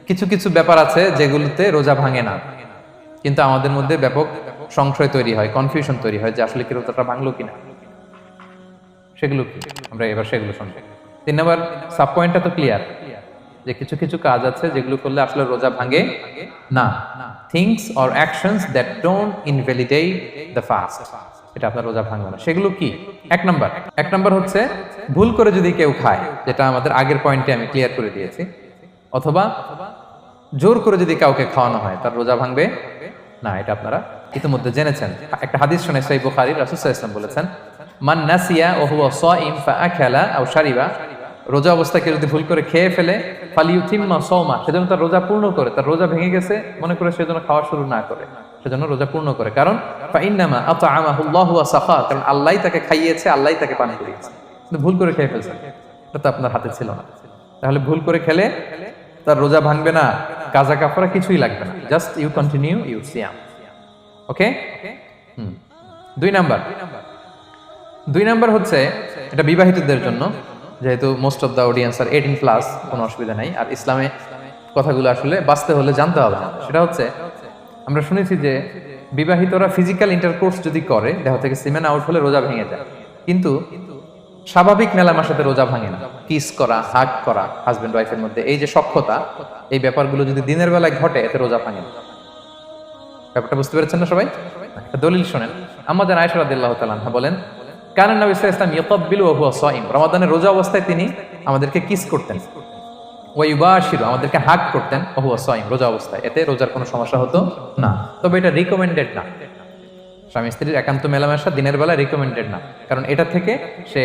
কিছু কিছু ব্যাপার আছে যেগুলোতে রোজা ভাঙে না, কিন্তু আমাদের মধ্যে ব্যাপক সংশয় তৈরি হয়, কনফিউশন তৈরি হয় যে আসলে কি রোজাটা ভাঙলো কিনা। সেগুলো কি, আমরা এবার সেগুলো শুনবো। 3 নম্বর সাব পয়েন্টটা তো ক্লিয়ার যে কিছু কিছু কাজ আছে যেগুলো করলে আসলে রোজা ভাঙে না। Things or actions that don't invalidate the fast, এটা আপনার রোজা ভাঙবে না। সেগুলো কি? এক নাম্বার হচ্ছে ভুল করে যদি কেউ খায়, যেটা আমাদের আগের পয়েন্টে আমি ক্লিয়ার করে দিয়েছি, অথবা জোর করে যদি কাউকে খাওয়ানো হয়, তার রোজা ভাঙবে না, এটা আপনারা ইতিমধ্যে জেনেছেন। একটা হাদিস শুনে সহিহ বুখারী, রাসূল সাল্লাল্লাহু আলাইহি ওয়াসাল্লাম বলেছেন, মান নাসিয়া ওয়া হুয়া সাইম ফাআকালা আও শারিবা, রোজা অবস্থায় কেউ যদি ভুল করে খেয়ে ফেলে, ফালিউতিম্মা সাওমা, সেজন্য তার রোজা পূর্ণ করে। তার রোজা ভেঙে গেছে মনে করে সেজন্য খাওয়া শুরু না করে, সেজন্য রোজা পূর্ণ করে। কারণ ফাইন্নামা আতআমাহুল্লাহু ওয়া সাখা, কারণ আল্লাহই তাকে খাইয়েছে, আল্লাহই তাকে পান করিয়েছে। কিন্তু ভুল করে খেয়ে ফেলছে, এটা তো আপনার হাতে ছিল না। তাহলে ভুল করে খেলে তার রোজা ভাঙবে না, কাজা কাফারা কিছুই লাগবে না, জাস্ট ইউ কন্টিনিউ ইউ সিয়াম। ওকে। 2 নাম্বার হচ্ছে, এটা বিবাহিতদের জন্য, যেহেতু মোস্ট অফ দ্য অডিয়েন্স আর 18+, কোনো অসুবিধা নাই। আর ইসলামে কথাগুলো আসলে বাঁচতে হলে জানতে হবে না। সেটা হচ্ছে, আমরা শুনেছি যে বিবাহিতরা ফিজিক্যাল ইন্টারকোর্স যদি করে, দেহ থেকে সিমেন আউট হলে রোজা ভেঙে যায়, কিন্তু স্বাভাবিক মেলামেশার সাথে রোজা ভাঙে না। কিস করা, হাগ করা হাজবেন্ড ওয়াইফের মধ্যে, এই যে সখ্যতা, এই ব্যাপারগুলো যদি দিনের বেলায় ঘটে, এতে রোজা ভাঙে না। ব্যাপারটা বুঝতে পেরেছেন না সবাই? একটা দলিল শোনেন। আমাদের আয়েশা রাদিয়াল্লাহু তাআলা আনহা বলেন, কানা নবী সাল্লাল্লাহু আলাইহি ওয়াসাল্লাম ইয়াকাব্বিলু ওয়া হুয়া সাইম, রমাদানের রোজা অবস্থায় তিনি আমাদেরকে কিস করতেন, ওয়া ইউবাশিরু, আমাদেরকে হাগ করতেন, ওয়া হুয়া সাইম, রোজা অবস্থায়। এতে রোজার কোনো সমস্যা হতো না। তবে এটা রিকমেন্ডেড না। স্বামী স্ত্রীর একান্ত মেলামেশা দিনের বেলা রিকমেন্ডেড না, কারণ এটা থেকে সে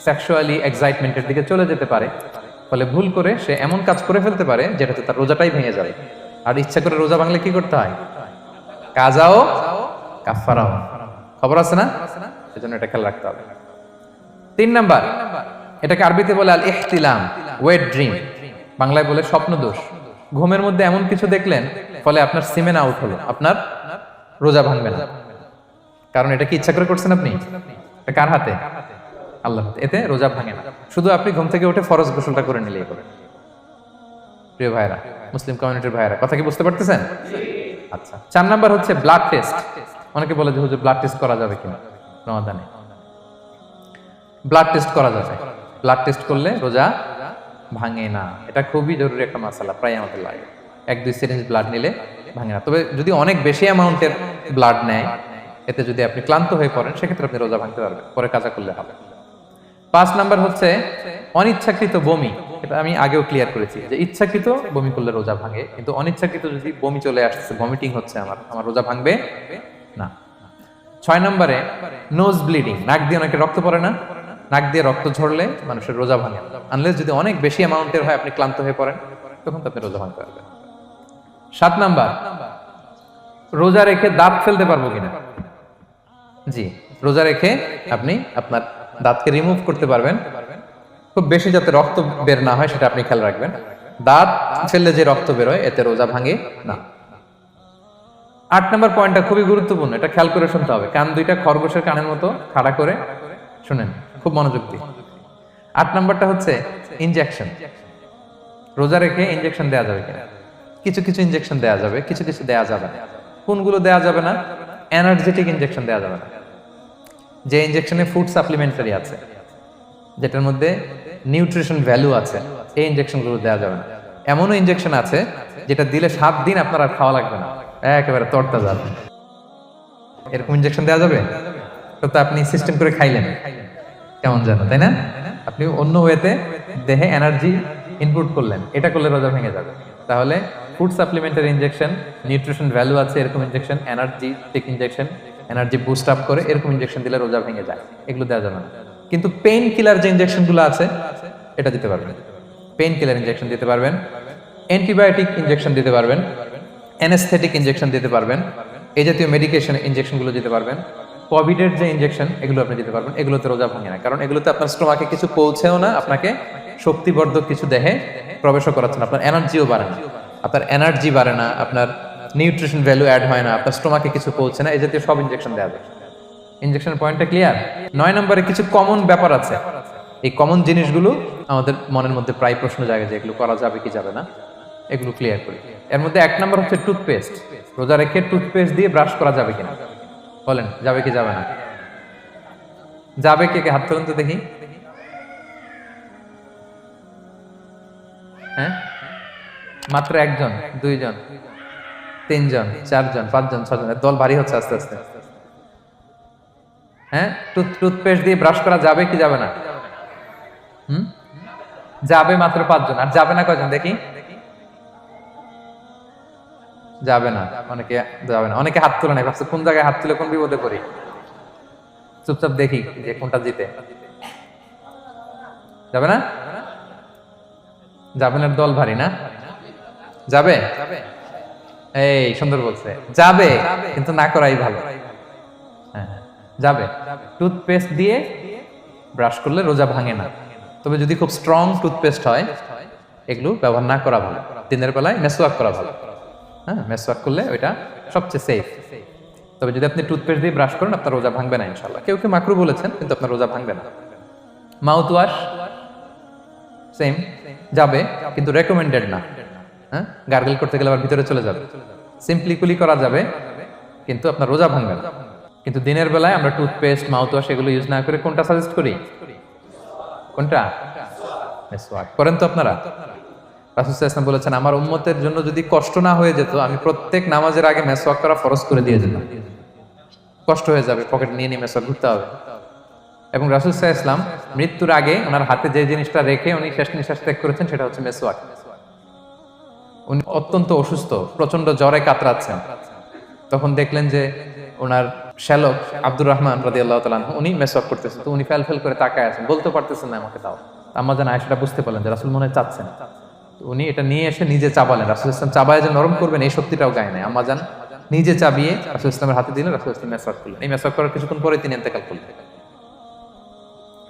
সেক্সুয়ালি এক্সাইটমেন্টের দিকে চলে যেতে পারে। ফলে ভুল করে সে এমন কাজ করে ফেলতে পারে যেটাতে তার রোজাটাই ভেঙে যাবে। আর ইচ্ছা করে রোজা ভাঙলে কি করতে হয়? কাজাও কাফারাও, খবর আছে না? সেজন্য এটা খেয়াল রাখতে হবে। 3 নাম্বার, এটাকে আরবিতে বলে আল ইহতিলাম, ওয়েট ড্রিম, বাংলায় বলে স্বপ্ন দোষ। ঘুমের মধ্যে এমন কিছু দেখলেন, ফলে আপনার সিমেন আউট হলো, আপনার রোজা ভাঙবে না। কারণ এটা কি ইচ্ছা করে করছেন আপনি? এটা কার হাতে? আল্লাহর হাতে। এতে রোজা ভাঙে না। শুধু আপনি ঘুম থেকে উঠে ফরজ গোসলটা করে নিলেই হবে। প্রিয় ভাইরা, মুসলিম কমিউনিটির ভাইরা, কথা কি বুঝতে পারতেছেন? আচ্ছা। 4 নাম্বার হচ্ছে ব্লাড টেস্ট। অনেকে বলে যে হুজুর ব্লাড টেস্ট করা যাবে কিনা রমাদানে? ব্লাড টেস্ট করা যাবে। ব্লাড টেস্ট করলে রোজা ভাঙে না। এটা খুবই জরুরি একটা মাসালা, প্রায় আমাদের লাগে। 1-2 সিরিঞ্জ ব্লাড নিলে ভাঙে না। তবে যদি অনেক বেশি অ্যামাউন্টের ব্লাড নেয়, এতে যদি আপনি ক্লান্ত হয়ে পড়েন, সেক্ষেত্রে আপনি রোজা ভাঙতে পারবেন, পরে কাজা করলে হবে। 5 নাম্বার হচ্ছে অনিচ্ছাকৃত বমি। এটা আমি আগেও ক্লিয়ার করেছি যে ইচ্ছাকৃত বমি করলে রোজা ভাঙে, কিন্তু অনিচ্ছাকৃত যদি বমি চলে আসছে, ভমিটিং হচ্ছে, আমার রোজা ভাঙবে না। 6 নম্বরে নোজ ব্লিডিং, নাক দিয়ে অনেকে রক্ত পড়ে না, নাক দিয়ে রক্ত ঝরলে মানুষের রোজা ভাঙে, আনলেস যদি অনেক বেশি অ্যামাউন্টের হয়, আপনি ক্লান্ত হয়ে পড়েন, তখন তো আপনি রোজা ভাঙতে পারবেন। 7 নাম্বার, রোজা রেখে দাঁত ফেলতে পারবো কিনা? জি, রোজা রেখে আপনি আপনার দাঁতকে রিমুভ করতে পারবেন, খুব বেশি যাতে রক্ত বের না হয় সেটা আপনি খেয়াল রাখবেন। দাঁত ফেললে যে রক্ত বের হয়, এতে রোজা ভাঙে না। 8 নম্বর পয়েন্টটা খুবই গুরুত্বপূর্ণ, এটা খেয়াল করে শুনতে হবে। কান দুইটা খরগোশের কানের মতো খাড়া করে শুনেন, খুব মনোযোগ দিয়ে। 8 নম্বরটা হচ্ছে ইনজেকশন। রোজা রেখে ইনজেকশন দেওয়া যাবে কিনা? কিছু কিছু ইনজেকশন দেওয়া যাবে, কিছু কিছু দেওয়া যাবে না। কোনগুলো দেওয়া যাবে না? এনার্জেটিক ইনজেকশন দেওয়া যাবে না। যে ইনজেকশনে ফুড সাপ্লিমেন্টারি আছে, যেটার মধ্যে নিউট্রিশন ভ্যালু আছে, এই ইনজেকশনগুলো দেওয়া যাবে না। এমনও ইনজেকশন আছে যেটা দিলে 7 দিন আপনার আর খাওয়া লাগবে না, একেবারে তরতাজা। এরকম ইনজেকশন দেওয়া যাবে? তো আপনি সিস্টেম করে খাইলেন কেমন জানো, তাই না? আপনি অন্য ওয়েতে দেহে এনার্জি ইনপুট করলেন, এটা করলে রোজা ভেঙে যাবে। তাহলে food supplementary injection, nutrition value আছে এরকম injection, energetic injection, energy boost up করে এরকম ইনজেকশন দিলে রোজা ভেঙে যায়, এগুলো দেওয়া যাবে না। কিন্তু পেইন কিলার যে ইনজেকশনগুলো আছে, এটা দিতে পারবেন। পেইন কিলার ইনজেকশন দিতে পারবেন, অ্যান্টিবায়োটিক ইনজেকশন দিতে পারবেন, অ্যানেস্থেটিক ইনজেকশন দিতে পারবেন, এই জাতীয় মেডিকেশন ইনজেকশনগুলো দিতে পারবেন। কোভিডের যে ইনজেকশন, এগুলো আপনি দিতে পারবেন। এগুলোতে রোজা ভাঙে না, কারণ এগুলোতে আপনার স্টোমাকে কিছু পৌঁছেও না, আপনাকে শক্তিবর্ধক কিছু দেহে প্রবেশও করাচ্ছে না, আপনার এনার্জিও বাড়ে না, আপনার এনার্জি বাড়ে না, আপনার নিউট্রিশন ভ্যালু অ্যাড হয় না, আপনার স্টোমাকে কিছু পৌঁছে না, এই জাতীয় সব ইনজেকশন দেওয়া যায়। ইনজেকশনের পয়েন্টটা ক্লিয়ার? 9 নম্বরে কিছু কমন ব্যাপার আছে। এই কমন জিনিসগুলো আমাদের মনের মধ্যে প্রায় প্রশ্ন জাগে যে এগুলো করা যাবে কি যাবে না। এগুলো ক্লিয়ার করি। এর মধ্যে 1 নম্বর হচ্ছে টুথপেস্ট। রোজা রেখে টুথপেস্ট দিয়ে ব্রাশ করা যাবে কিনা বলেন, যাবে কি যাবে না? যাবে, কে কে হাত তুলুন তো দেখি। হ্যাঁ, মাত্র 1 জন, 2 জন, 3 জন, 4 জন, 5 জন, 6 জন, দল ভারী হচ্ছে আস্তে আস্তে। হ্যাঁ, টুথপেস্ট দিয়ে ব্রাশ করা যাবে কি যাবে না? যাবে মাত্র 5 জন। আর যাবে না কয়জন দেখি? যাবে না, অনেকে যাবে না। অনেকে হাত তুলে নাই, ভাবছে কোন জায়গায় হাত তুলে কোন বিপদে পড়ি। চুপচাপ দেখি যে কোনটা জিতে। যাবে না? যাবে না, দল ভারী না? যাবে? এই সুন্দর বলছে, যাবে, কিন্তু না করাই ভালো। হ্যাঁ, যাবে। টুথপেস্ট দিয়ে ব্রাশ করলে রোজা ভাঙে না, তবে যদি খুব স্ট্রং টুথপেস্ট হয় এগুলো ব্যবহার না করা ভালো। দিনের বেলায় মেসওয়াক করা ভালো। হ্যাঁ, মেসওয়াক করলে ওইটা সবচেয়ে সেফ। তবে যদি আপনি টুথপেস্ট দিয়ে ব্রাশ করেন আপনার রোজা ভাঙবে না ইনশাআল্লাহ। কেউ কেউ মাকরু বলেছেন, কিন্তু আপনার রোজা ভাঙবে না। মাউথ ওয়াশ সেম, যাবে, কিন্তু রেকমেন্ডেড না। হ্যাঁ, গার্গল করতে গেলে আবার ভিতরে চলে যাবে। সিম্পলি কুলি করা যাবে, কিন্তু আপনার রোজা ভাঙবে না। কিন্তু দিনের বেলায় আমরা টুথপেস্ট, মাউথ ওয়াশ এগুলো ইউজ না করে কোনটা সাজেস্ট করি? কোনটা? মেসওয়াক করেন তো আপনারা? রাসূল সাল্লাল্লাহু আলাইহি ওয়াসাল্লাম বলেছেন, আমার উম্মতের জন্য যদি কষ্ট না হয়ে যেত আমি প্রত্যেক নামাজের আগে মেসওয়াক করা ফরজ করে দিয়ে যেতাম। কষ্ট হয়ে যাবে, পকেট নিয়ে নিয়ে মেসওয়াক ঘুরতে হবে। এবং রাসূল সাল্লাল্লাহু আলাইহি ওয়াসাল্লাম মৃত্যুর আগে ওনার হাতে যে জিনিসটা রেখে উনি শেষ নিঃশ্বাস ত্যাগ করেছেন সেটা হচ্ছে মেসওয়াক। উনি অত্যন্ত অসুস্থ, প্রচন্ড জ্বরে কাতরাচ্ছেন। তখন দেখলেন যে ওনার শ্যালক আব্দুর রহমান রাদিয়াল্লাহু তাআলা আনহু উনি মেসওয়াক করতেছেন, তো উনি ফেল করে তাকায় আছেন, বলতে পারতেছেন না আমাকে দাও। আম্মা জান আয়েশা বুঝতে পারলেন যে রাসূল মনে হয় চাচ্ছেন, তো উনি এটা নিয়ে এসে নিজে চাবালেন। রাসূল ইসলাম চাবায় যে নরম করবেন এই শক্তিটাও গায়ে নাই। আম্মা জান নিজে চাবিয়ে রাসূল ইসলামের হাতে দিলেন, রাসূল ইসলাম মেসওয়াক করলেন। এই মেসওয়াক করার কিছুক্ষণ পরে তিনি ইন্তেকাল করলেন।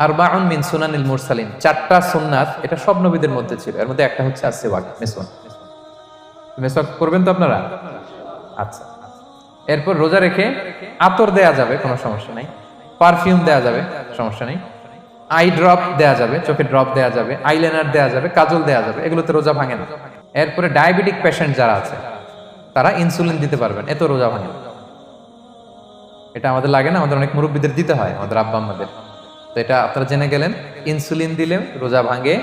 আরবাউন মিন সুনানিল মুরসালিন, 4টা সুন্নাত, এটা সব নবীদের মধ্যে ছিল। এর মধ্যে একটা হচ্ছে আসওয়াক, মেসওয়াক। মেসওয়াক করবেন তো আপনারা? আচ্ছা। এরপর রোজা রেখে আতর দেয়া যাবে, কোনো সমস্যা নাই। পারফিউম দেয়া যাবে, সমস্যা নেই। আই ড্রপ দেয়া যাবে, চোখে ড্রপ দেয়া যাবে, আইলাইনার দেয়া যাবে, কাজল দেয়া যাবে, এগুলোতে রোজা ভাঙে না। এরপরে ডায়াবেটিক পেশেন্ট যারা আছে তারা ইনসুলিন দিতে পারবেন, এত রোজা ভাঙে না। এটা আমাদের লাগে না, আমাদের অনেক মুরব্বীদের দিতে হয়, আমাদের আব্বা আম্মাদের। তো এটা আপনারা জেনে গেলেন, ইনসুলিন দিলে রোজা ভাঙে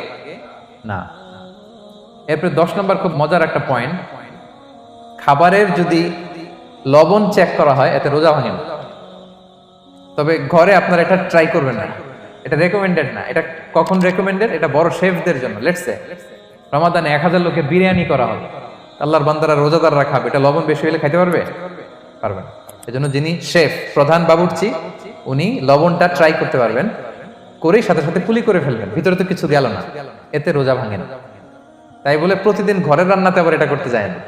না। এরপরে 10 নম্বর খুব মজার একটা পয়েন্ট, খাবারের যদি লবণ চেক করা হয় এতে রোজা ভাঙে না। তবে ঘরে আপনারা এটা ট্রাই করবেন না, এটা রেকমেন্ডেড না। এটা কখন রেকমেন্ডেড? এটা বড় শেফদের জন্য। লেটস সে রমাদানে 1000 লোকের বিরিয়ানি করা হবে, আল্লাহর বান্দারা রোজাদাররা খাবে, এটা লবণ বেশি হলে খাইতে পারবে? পারবে না। এজন্য যিনি শেফ, প্রধান বাবুর্চি, উনি লবণটা ট্রাই করতে পারবেন, করেই সাথে সাথে কুলি করে ফেলবেন, ভিতরে তো কিছু গেল না, এতে রোজা ভাঙে না। তাই বলে প্রতিদিন ঘরের রান্নাতে আবার এটা করতে যায় না।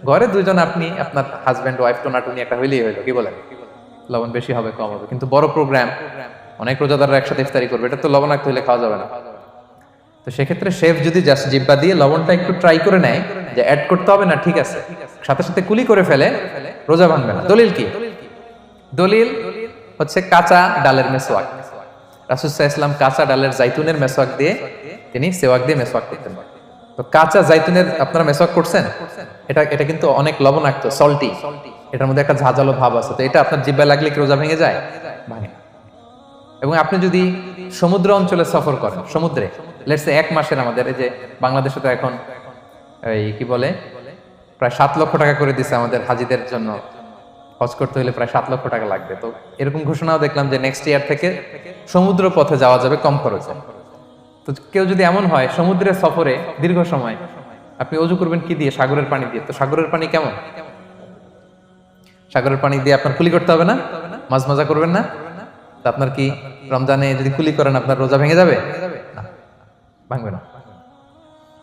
ঘরে 2 জন, আপনি আপনার হাজবেন্ড ওয়াইফ টোনাটুনি একটা হইলেই হইলো, কি বলেন? লবণ বেশি হবে কম হবে, কিন্তু বড় প্রোগ্রাম, অনেক রোজাদাররা একসাথে ইফতারি করবে, এটা তো লবণাক্ত হইলে খাওয়া যাবে না। তো সেক্ষেত্রে শেফ যদি জাস্ট জিব্বা দিয়ে লবণটা একটু ট্রাই করে নেয় যে অ্যাড করতে হবে না, ঠিক আছে, সাথে সাথে কুলি করে ফেলে, রোজা ভাঙবে না। দলিল কি? দলিল হচ্ছে কাঁচা ডালের মেসওয়াক। রাসূল সাল্লাল্লাহু আলাইহি ওয়াসাল্লাম কাঁচা ডালের জাইতুনের মেসওয়াক দিয়ে তিনি সেওয়াক দিয়ে মেসওয়াক করতেন। তো কাঁচা জাইতুনের আপনারা মেসওয়াক করছেন, এটা কিন্তু অনেক লবণাক্ত, সল্টি, এটার মধ্যে একটা ঝাঁঝালো ভাব আছে। তো এটা আপনার জিহ্বায় লাগলে কি রোজা ভেঙে যায়? ভাঙে। এবং আপনি যদি সমুদ্র অঞ্চলে সফর করেন, সমুদ্রে লেটস সে 1 মাসের, আমাদের এই যে বাংলাদেশে তো এখন এই কি বলে প্রায় 7 লক্ষ টাকা করে দিছে আমাদের হাজিদের জন্য, হজ করতে হলে প্রায় 7 লক্ষ টাকা লাগবে। তো এরকম ঘোষণাও দেখলাম যে নেক্সট ইয়ার থেকে সমুদ্র পথে যাওয়া যাবে কম খরচে। তো কেউ যদি এমন হয় সমুদ্রের সফরে দীর্ঘ সময়, আপনি অজু করবেন কি দিয়ে? সাগরের পানি দিয়ে। তো সাগরের পানি কেমন? সাগরের পানি দিয়ে আপনার কুলি করতে হবে না? মাছ মজা করবেন না? তা আপনার কি রমজানে যদি কুলি করেন আপনার রোজা ভেঙে যাবে? না, ভাঙবে না।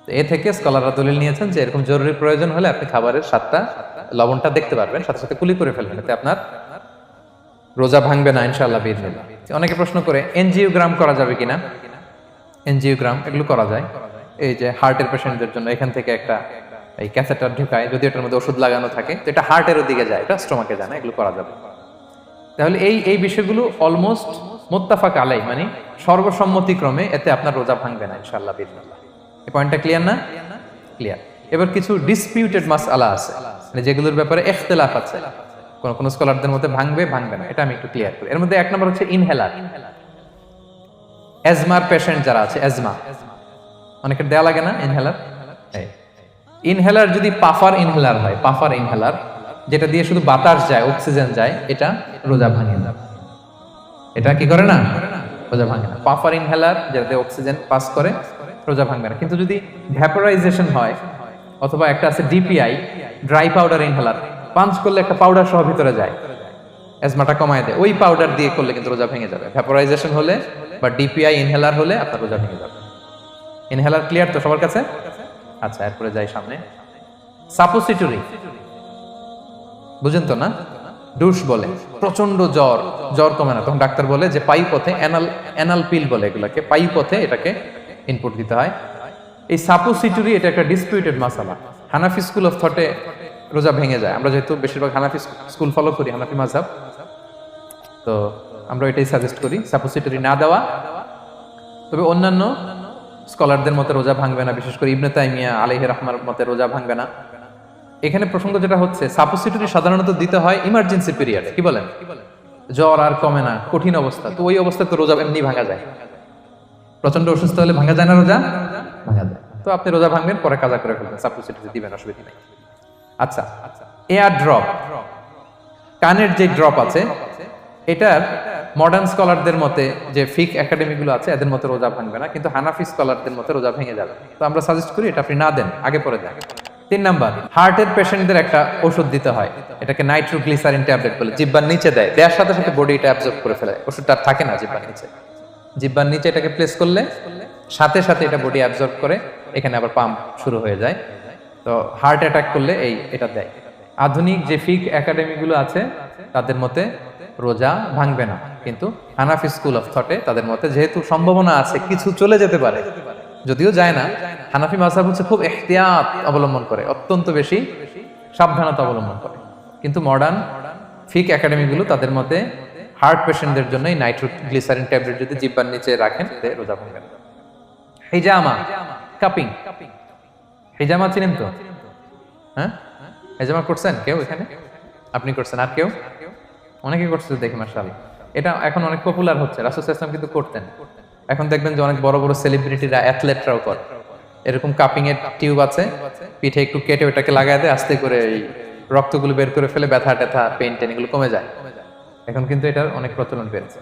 তো এ থেকে স্কলাররা দলিল নিয়েছেন যে এরকম জরুরি প্রয়োজন হলে আপনি খাবারের স্বাদটা, লবণটা দেখতে পারবেন, সাথে সাথে কুলি করে ফেলবেন, এতে আপনার রোজা ভাঙবে না ইনশাআল্লাহ বিইজনিল্লাহ। অনেকে প্রশ্ন করে এনজিওগ্রাম করা যাবে কিনা? এনজিওগ্রাম এগুলো করা যায়। এই যে হার্টের পেশেন্টদের জন্য এখান থেকে একটা এই ক্যাথেটার ঢুকায়, যদি এটার মধ্যে ওষুধ লাগানো থাকে, তো এটা হার্টের দিকে যায়, এটা স্টোমাকে যায় না, এগুলো করা যাবে। তাহলে এই বিষয়গুলো অলমোস্ট মুত্তাফাক আলাই, মানে সর্বসম্মতিক্রমে এতে আপনার রোজা ভাঙবে না ইনশাআল্লাহ বিইজনিল্লাহ। এই পয়েন্টটা ক্লিয়ার না? ক্লিয়ার। এবার কিছু ডিসপিউটেড মাসআলা আছে, মানে যেগুলোর ব্যাপারে ইখতিলাফ আছে, কোন কোন স্কলারদের মধ্যে ভাঙবে না, এটা আমি একটু ক্লিয়ার করি। এর মধ্যে এক নম্বর হচ্ছে ইনহেলার। অ্যাজমার পেশেন্ট যারা আছে, অ্যাজমা অনেকের দেয়া লাগে না ইনহেলার, ইনহেলার যদি পাফার ইনহেলার হয়, পাফার ইনহেলার যেটা দিয়ে শুধু বাতাস যায়, অক্সিজেন যায়, এটা রোজা ভাঙে না। এটা কি করে না? রোজা ভাঙে না। পাফার ইনহেলার যেটাতে অক্সিজেন পাস করে, রোজা ভাঙবে না। কিন্তু যদি ভ্যাপোরাইজেশন হয়, অথবা একটা আছে DPI, dry powder inhaler, punch করলে একটা পাউডার সহ ভিতরে যায়, অ্যাজমাটা কমায় দেয়, ওই পাউডার দিয়ে করলে কিন্তু রোজা ভেঙে যাবে। ভ্যাপোরাইজেশন হলে বা ডিপিআই ইনহেলার হলে আপনার রোজা ভেঙে যাবে। ইনহেলার ক্লিয়ার তো সবার কাছে? আচ্ছা, এরপরে যাই সামনে। সাপোসিটরি বুঝেন তো না? ডুশ বলে, প্রচন্ড জ্বর কমে না, তখন ডাক্তার বলে যে পায়ু পথে, অ্যানাল পিল বলে এগুলাকে, পায়ু পথে এটাকে ইনপুট দিতে হয়। এই সাপোসিটরি এটা একটা ডিসপিউটেড মাসালা। হানাফি স্কুল অফ থটে রোজা ভেঙে যায়। আমরা যেহেতু বেশিরভাগ হানাফি স্কুল ফলো করি, হানাফি মাযহাব, তো আমরা এটাই সাজেস্ট করি সাপোসিটরি না দেওয়া। তবে অন্যান্য স্কলারদের মতে রোজা ভাঙবে না, বিশেষ করে ইবনে তাইমিয়া আলাইহি রাহমার মতে রোজা ভাঙবে না। এখানে প্রসঙ্গ যেটা হচ্ছে, সাপোসিটরি সাধারণত দিতে হয় ইমার্জেন্সি পিরিয়ডে। কি বলেন? জ্বর আর কমে না, কঠিন অবস্থা, তো ওই অবস্থায় তো রোজা এমনি ভাঙা যায়। প্রচন্ড অসুস্থ হলে ভাঙা যায় না রোজা? ভাঙা যায়। তো আপনি রোজা ভাঙবেন, পরে কাজা করে ফেলবেন, সাপোসিটরি দিবেন, অসুবিধা নেই। আচ্ছা, এয়ার ড্রপ, কানের যে ড্রপ আছে, এটার মডার্ন স্কলারদের মতে, যে ফিক একাডেমি গুলো আছে, এদের মতে রোজা ভাঙবে না, কিন্তু হানাফি স্কলারদের মতে রোজা ভেঙে যাবে। তো আমরা সাজেস্ট করি এটা আপনি না দেন, আগে পরে দেন। 3 নাম্বার, হার্টের পেশেন্টদের একটা ওষুধ দিতে হয়, এটাকে নাইট্রোগ্লিসারিন ট্যাবলেট বলে। জিহ্বার নিচে দেয়, দেওয়ার সাথে সাথে বডি এটা অ্যাবজর্ব করে ফেলে, ওষুধটা আর থাকে না জিহ্বার নিচে। জিহ্বার নিচে এটাকে প্লেস করলে সাথে সাথে এটা বডি অ্যাবজর্ব করে, এখানে আবার পাম্প শুরু হয়ে যায়। তো হার্ট অ্যাটাক করলে এটা দেয়। আধুনিক যে ফিক একাডেমি গুলো আছে, তাদের মতে রোজা ভাঙবে না, কিন্তু হানাফি স্কুল অফ থটে তাদের মতে যেহেতু সম্ভাবনা আছে কিছু চলে যেতে পারে, যদিও যায় না, হানাফি মাযহাব হচ্ছে খুব ইহতিয়াত অবলম্বন করে, অত্যন্ত বেশি সাবধানতা অবলম্বন করে। কিন্তু মডার্ন ফিক একাডেমি গুলো তাদের মতে হার্ট পেশেন্টদের জন্য এই নাইট্রোগ্লিসারিন ট্যাবলেট যদি জিহ্বার নিচে রাখেন, রোজা ভাঙবে না। হিজামা, কাপিং, হিজামা চিনেন তো? হ্যাঁ, হিজামা করছেন কেউ এখানে? আপনি করছেন, আর কেউ? অনেকে করছে দেখি, মাশাআল্লাহ। এটা এখন অনেক পপুলার হচ্ছে, রাসূল সাল্লাল্লাহু আলাইহি ওয়াসাল্লাম কিন্তু করতেন। এখন দেখবেন যে অনেক বড় বড় সেলিব্রিটিরা, অ্যাথলেটরাও করে। এরকম কাপিং এর টিউব আছে, পিঠে একটু কেটে ওটাকে লাগায় দেয়, আস্তে করে এই রক্তগুলো বের করে ফেলে, ব্যথা ট্যাথা, পেইন টেন এগুলো কমে যায়। এখন কিন্তু এটার অনেক প্রচলন বেড়েছে।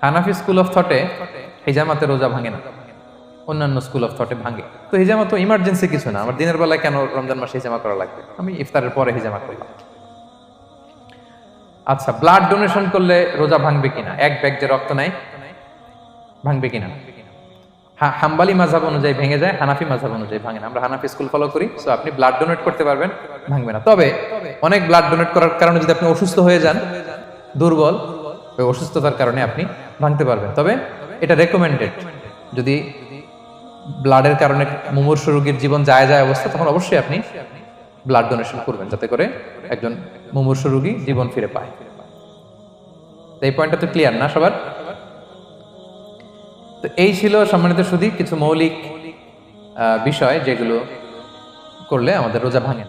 হানাফি স্কুল অফ থটে হিজামাতে রোজা ভাঙে না, অন্যান্য স্কুল অফ থটে ভাঙে। তো হিজামা তো ইমার্জেন্সি কিছু না, আমার দিনের বেলায় কেন রমজান মাসে হিজামা করা লাগবে? আমি ইফতারের পরে হিজামা করলাম। আচ্ছা, ব্লাড ডোনেশন করলে রোজা ভাঙবে কিনা? এক ব্যাগ যে রক্ত নেয়, ভাঙবে কিনা? হাম্বালি মাযহাব অনুযায়ী ভেঙে যায়, হানাফি মাযহাব অনুযায়ী ভাঙে না। আমরা হানাফি স্কুল ফলো করি, সো আপনি ব্লাড ডোনেট করতে পারবেন, ভাঙবে না। তবে অনেক ব্লাড ডোনেট করার কারণে যদি আপনি অসুস্থ হয়ে যান, দুর্বল, ওই অসুস্থতার কারণে আপনি ভাঙতে পারবেন। তবে এটা রেকমেন্ডেড, যদি ব্লাডের কারণে মুমূর্ষু রোগীর জীবন যায় অবস্থা, তখন অবশ্যই আপনি ব্লাড ডোনেশন করবেন, যাতে করে একজন মুমূর্ষু রোগী জীবন ফিরে পায়। এই পয়েন্টটা তো ক্লিয়ার না সবার? তো এই ছিল সম্মানিত সুধী কিছু মৌলিক বিষয়, যেগুলো করলে আমাদের রোজা ভাঙে।